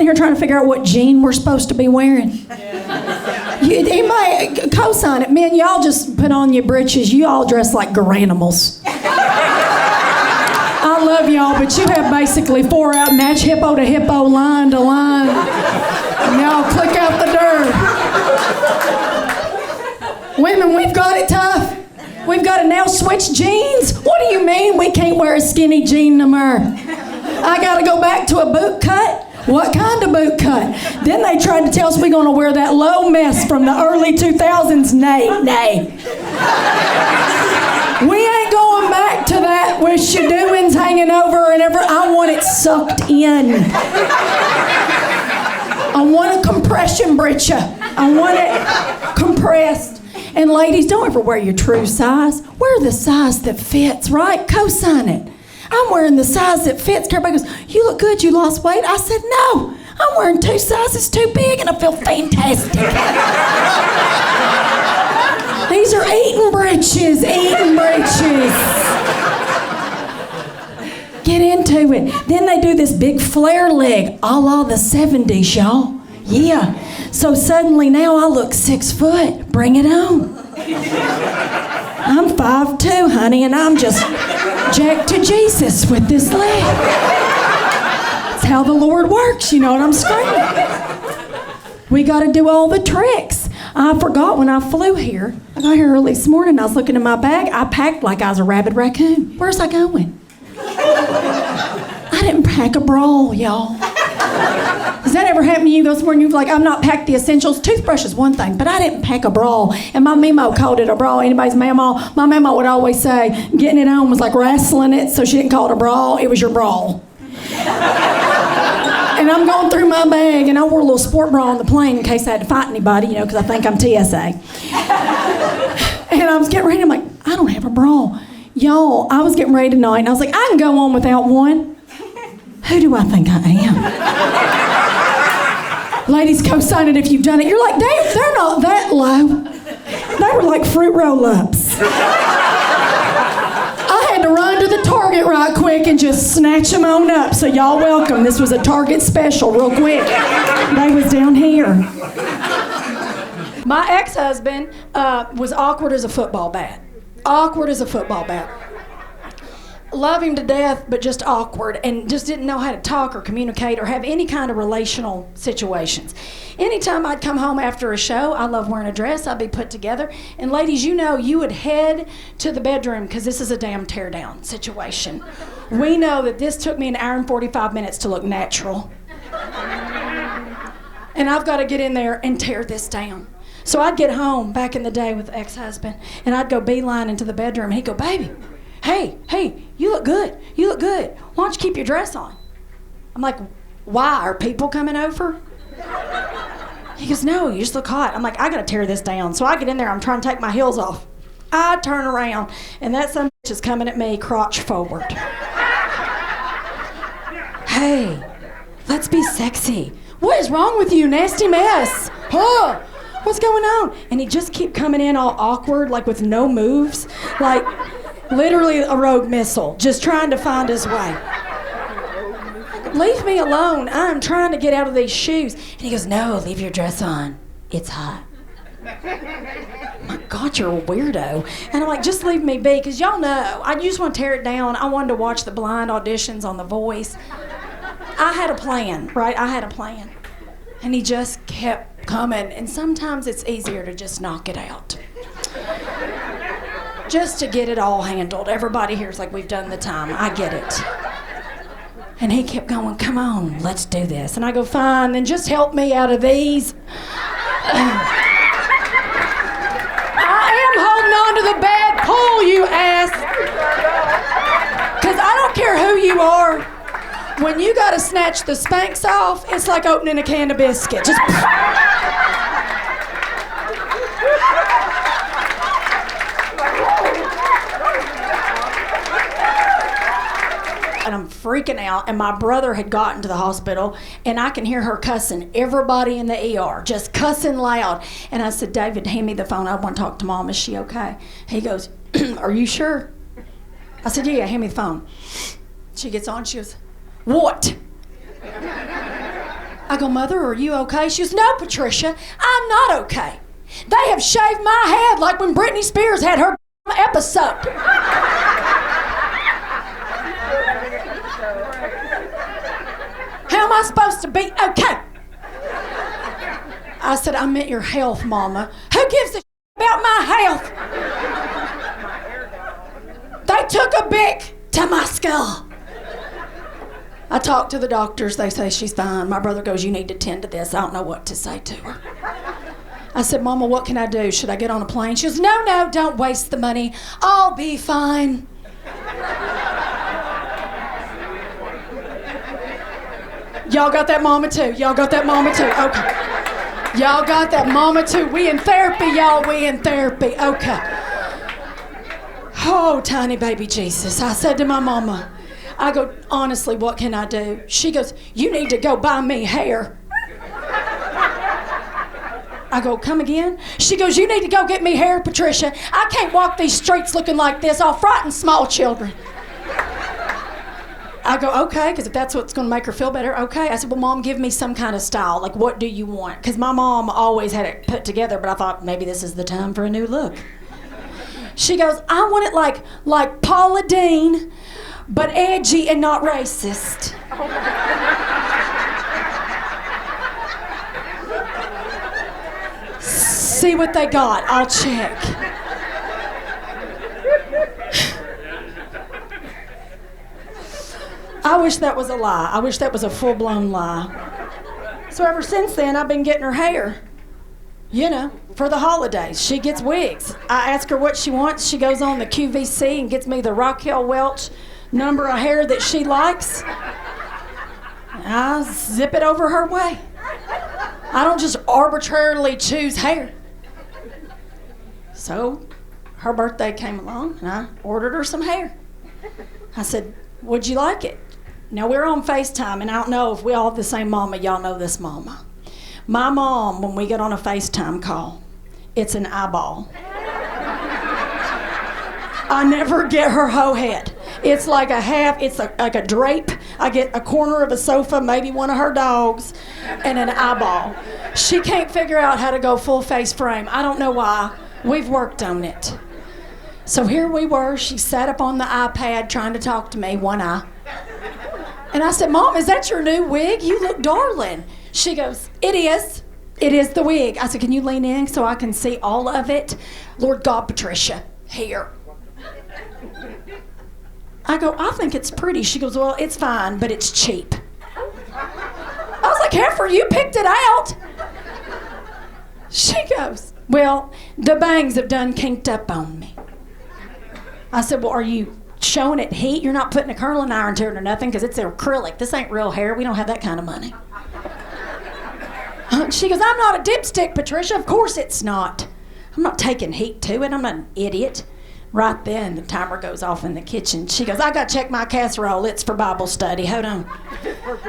here trying to figure out what jean we're supposed to be wearing. Anybody co-sign it? Man, y'all just put on your britches. You all dress like garanimals. I love y'all, but you have basically 4 out, match hippo to hippo, line to line. And y'all click out the dirt. Women, we've got it tough. We've got to now switch jeans. What do you mean we can't wear a skinny jean no more? I got to go back to a boot cut? What kind of boot cut? Then they tried to tell us we're going to wear that low mess from the early 2000s. Nay. We ain't going back to that with shadoons hanging over and ever. I want it sucked in. I want a compression britcha. I want it compressed. And ladies, don't ever wear your true size. Wear the size that fits, right? Co-sign it. I'm wearing the size that fits. Everybody goes, you look good, you lost weight. I said, no, I'm wearing 2 sizes too big and I feel fantastic. These are eating britches. Get into it. Then they do this big flare leg, a la the 70s, y'all. Yeah. So suddenly now I look 6 foot. Bring it on. I'm 5'2", honey, and I'm just jacked to Jesus with this leg. That's how the Lord works, you know what I'm screaming. We got to do all the tricks. I forgot when I flew here. I got here early this morning. I was looking in my bag. I packed like I was a rabid raccoon. Where's I going? I didn't pack a bra, y'all. Does that ever happen to you this morning? You're like, I'm not packed the essentials. Toothbrush is one thing, but I didn't pack a bra. And my Memo called it a bra. Anybody's Memo? My Memo would always say, getting it on was like wrestling it, so she didn't call it a bra. It was your bra. And I'm going through my bag, and I wore a little sport bra on the plane in case I had to fight anybody, you know, because I think I'm TSA. And I was getting ready. I'm like, I don't have a bra. Y'all, I was getting ready tonight, and I was like, I can go on without one. Who do I think I am? Ladies, co-sign it if you've done it. You're like, Dave, they're not that low. They were like fruit roll-ups. I had to run to the Target right quick and just snatch them on up. So y'all welcome. This was a Target special real quick. They was down here. My ex-husband was awkward as a football bat. Awkward as a football bat. Love him to death, but just awkward and just didn't know how to talk or communicate or have any kind of relational situations. Anytime I'd come home after a show, I love wearing a dress, I'd be put together. And ladies, you know, you would head to the bedroom because this is a damn tear down situation. We know that this took me 1 hour and 45 minutes to look natural. And I've got to get in there and tear this down. So I'd get home back in the day with the ex-husband and I'd go beeline into the bedroom and he'd go, baby, hey, you look good. Why don't you keep your dress on? I'm like, why? Are people coming over? He goes, no, you just look hot. I'm like, I gotta tear this down. So I get in there, I'm trying to take my heels off. I turn around, and that son of a bitch is coming at me, crotch forward. Hey, let's be sexy. What is wrong with you, nasty mess? Huh? What's going on? And he just keep coming in all awkward, like with no moves. Like, literally a rogue missile, just trying to find his way. Leave me alone. I'm trying to get out of these shoes. And he goes, no, leave your dress on. It's hot. My God, you're a weirdo. And I'm like, just leave me be, because y'all know, I just want to tear it down. I wanted to watch the blind auditions on The Voice. I had a plan, right? I had a plan. And he just kept coming. And sometimes it's easier to just knock it out. Just to get it all handled. Everybody here's like, we've done the time. I get it. And he kept going, come on, let's do this. And I go, fine, then just help me out of these. I am holding on to the bad pull, you ass. Because I don't care who you are. When you got to snatch the Spanx off, it's like opening a can of biscuit. Just... And I'm freaking out, and my brother had gotten to the hospital, and I can hear her cussing everybody in the ER, just cussing loud. And I said, David, hand me the phone. I want to talk to Mom. Is she okay? He goes, are you sure? I said, yeah, hand me the phone. She gets on, she goes, what? I go, Mother, are you okay? She goes, no, Patricia, I'm not okay. They have shaved my head like when Britney Spears had her episode. How am I supposed to be okay? I said, I meant your health, Mama. Who gives a about my health? They took a bic to my skull. I talked to the doctors. They say she's fine. My brother goes, you need to tend to this. I don't know what to say to her. I said, Mama, what can I do? Should I get on a plane? She goes, no, don't waste the money. I'll be fine. Y'all got that mama too? Y'all got that mama too? Okay. Y'all got that mama too? We in therapy, y'all. We in therapy. Okay. Oh, tiny baby Jesus. I said to my mama, I go, honestly, what can I do? She goes, you need to go buy me hair. I go, come again? She goes, you need to go get me hair, Patricia. I can't walk these streets looking like this. I'll frighten small children. I go, okay, because if that's what's going to make her feel better, okay. I said, well, Mom, give me some kind of style. Like, what do you want? Because my mom always had it put together, but I thought maybe this is the time for a new look. She goes, I want it like Paula Deen, but edgy and not racist. See what they got. I'll check. I wish that was a lie. I wish that was a full-blown lie. So ever since then, I've been getting her hair. You know, for the holidays. She gets wigs. I ask her what she wants. She goes on the QVC and gets me the Raquel Welch number of hair that she likes. I zip it over her way. I don't just arbitrarily choose hair. So her birthday came along and I ordered her some hair. I said, would you like it? Now we're on FaceTime and I don't know if we all have the same mama. Y'all know this mama. My mom, when we get on a FaceTime call, it's an eyeball. I never get her whole head. It's like a half, it's like a drape. I get a corner of a sofa, maybe one of her dogs, and an eyeball. She can't figure out how to go full face frame. I don't know why. We've worked on it. So here we were. She sat up on the iPad trying to talk to me, one eye. And I said, Mom, is that your new wig? You look darling. She goes, it is. It is the wig. I said, can you lean in so I can see all of it? Lord God, Patricia, here. I go, I think it's pretty. She goes, well, it's fine, but it's cheap. I was like, Heifer, you picked it out. She goes, well, the bangs have done kinked up on me. I said, well, are you showing it heat? You're not putting a curling iron to it or nothing because it's acrylic. This ain't real hair. We don't have that kind of money. She goes, I'm not a dipstick, Patricia. Of course it's not. I'm not taking heat to it. I'm not an idiot. Right then, the timer goes off in the kitchen. She goes, I got to check my casserole. It's for Bible study. Hold on.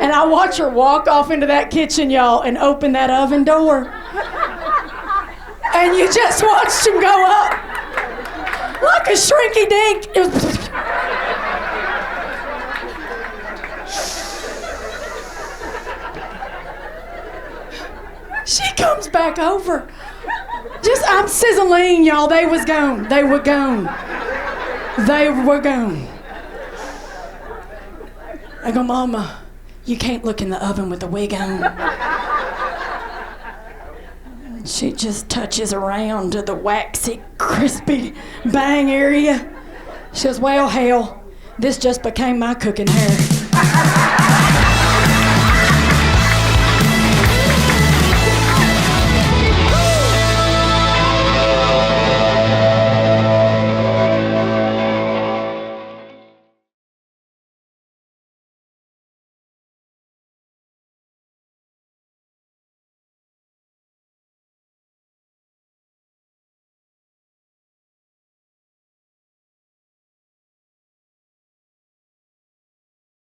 And I watch her walk off into that kitchen, y'all, and open that oven door. And you just watched him go up like a shrinky dink. She comes back over. I'm sizzling, y'all. They was gone. They were gone. They were gone. I go, Mama, you can't look in the oven with the wig on. She just touches around to the waxy, crispy bang area. She goes, well, hell, this just became my cooking hair.